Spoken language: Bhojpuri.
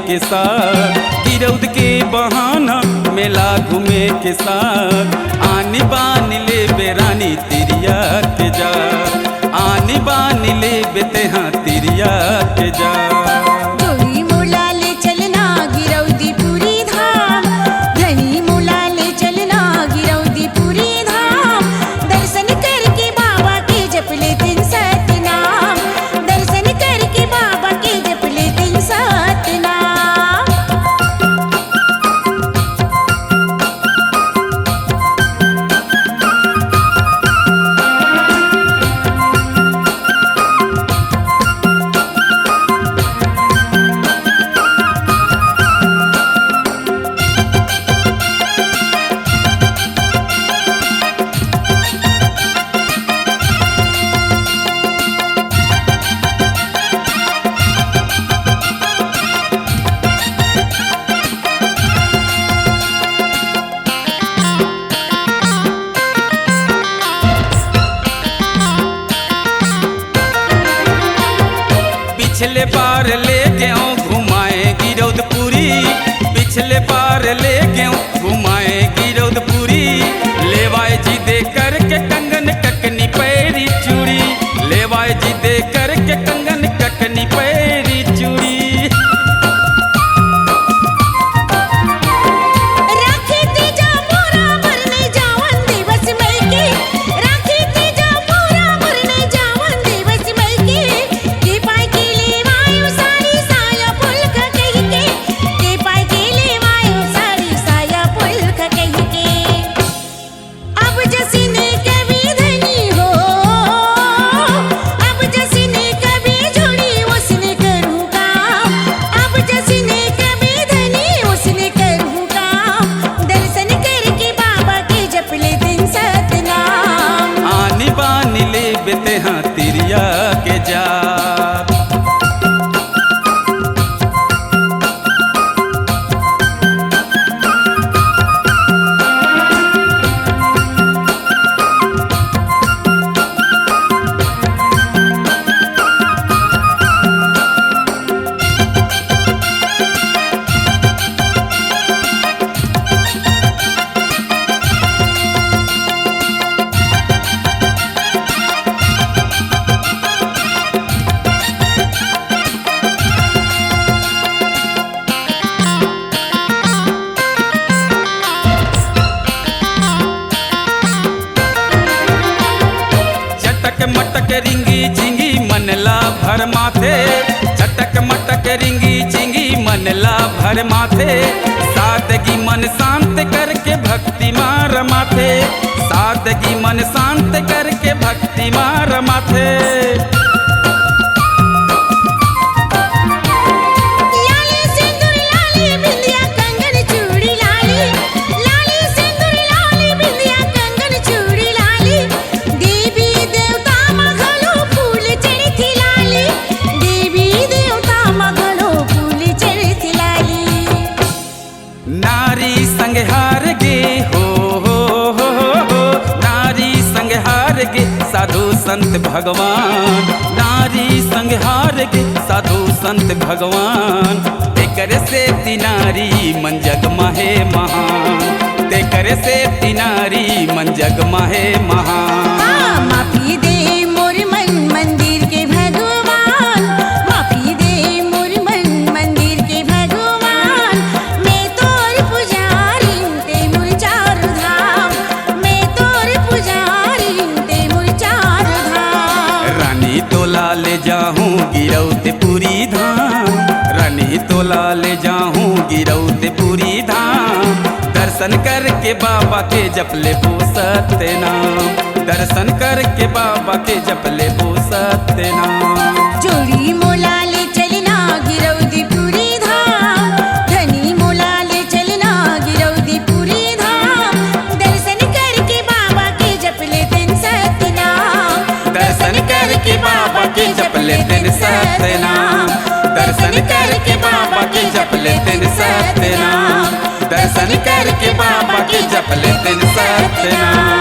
के साथ, गिरौद के बहाना मेला घूमे के साथ। आनी बान ले बेरानी तिरिया के जा, आनी बान ले बेते हाँ तिरिया के जा। जोड़ी मोला ले चलना गिरौदी पूरी धाम, धनी मोला ले चलना गिरौदी पूरी धाम। दर्शन करके बाबा के जप ले दिन सतनाम, दर्शन करके बाबा के जप ले दिन सतनाम। पिछले बार ले गए घुमाए गिरौदपुरी, पिछले बार ले गए घुमाए गिरौदपुरी। लेवाए जी दे करके कंगन ककनी पैरी चूड़ी, लेवाए जी दे करके कंगन ककनी पैरी चूड़ी। राखी तीजा मोरा मरने जावन दिवस मई के, राखी तीजा मोरा मरने जावन दिवस मई के पाई के लेवायो साड़ी साया पुलका कही के पाई के लेवायो साड़ी साया पुलका कही के। अब जसीने कभी धनी हो, अब जसीने कभी जोड़ी उसने करूँ काम, अब जसीने कभी धनी उसने करूँ काम। दर्शन करके बाबा के जप ले दिन सतनाम, आनी बान ले बेते हाँ तिरिया के जा। चटक मटक रिंगी झिंगी मनला भर माथे, चटक मटक रिंगी झिंगी मनला भर माथे। सादगी मन शांत करके भक्ति मार माथे, सादगी मन शांत करके भक्ति मार माथे। लाली सिंदूर लाली बिंदिया कंगन चूड़ी लाली, लाली सिंदूर लाली बिंदिया कंगन चूड़ी लाली। देवी देवता मगलो फूल चढ़ती लाली, देवी देवता मगलो फूल चढ़ती लाली। नारी संग हार गे हो, नारी संग हार गे साधु संत भगवान, नारी संग हार गे साधु संत भगवान। तेकर से तिनारी मन जग माहे महान, तेकर से तिनारी मन जग माहे महान। माफी दे मोर मन मंदिर के भगवान, माफी दे मोर मन मंदिर के भगवान। मैं तोर पुजारी ते मोर चार धाम, मैं तोर पुजारी ते मोर चार धाम। रानी तोला ले जाहूँ गिरौदपुरी धाम, रानी तोला ले जाहूँ गिरौदपुरी धाम। दर्शन करके बाबा के जप ले बो सत्यनाम, दर्शन करके बाबा के जप ले बो सत्यनाम। जोड़ी मोला ले चलना गिरौदपुरी धाम, धनी मोला ले चलना गिरौदपुरी धाम। दर्शन करके बाबा के जप ले दिन सतनाम, दर्शन करके बाबा के जप ले दिन सत्यनाम, दर्शन करके बाबा के जप ले दिन सत्यनाम, दर्शन करके बाबा के जप ले दिन सत्यनाम।